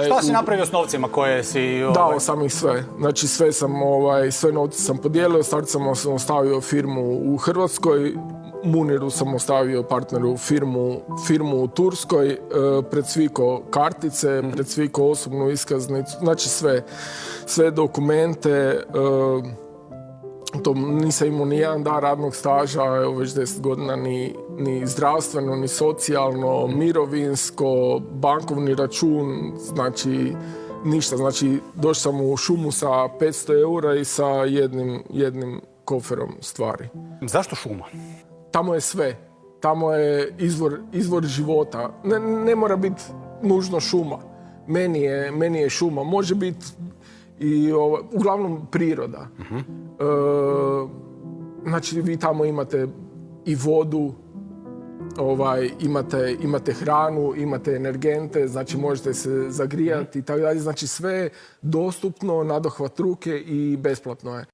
Šta si napravio s novcima koje si... Dao sam ih sve. Znači sve novce sam podijelio, starcama sam ostavio firmu u Hrvatskoj, Muniru sam ostavio partneru firmu u Turskoj, predsviko kartice, predsviko osobnu iskaznicu, znači sve dokumente. To nisam imao ni jedan dan radnog staža, evo već 10 godina, ni zdravstveno, ni socijalno, mirovinsko, bankovni račun, znači ništa. Znači došao sam u šumu sa 500 eura i sa jednim koferom stvari. Zašto šuma? Tamo je sve. Tamo je izvor života. Ne mora biti nužno šuma. Meni je šuma. Može biti i uglavnom priroda. Znači vi tamo imate i vodu, imate hranu, imate energente, znači možete se zagrijati i tako dalje. Znači sve je dostupno, nadohvat ruke i besplatno je.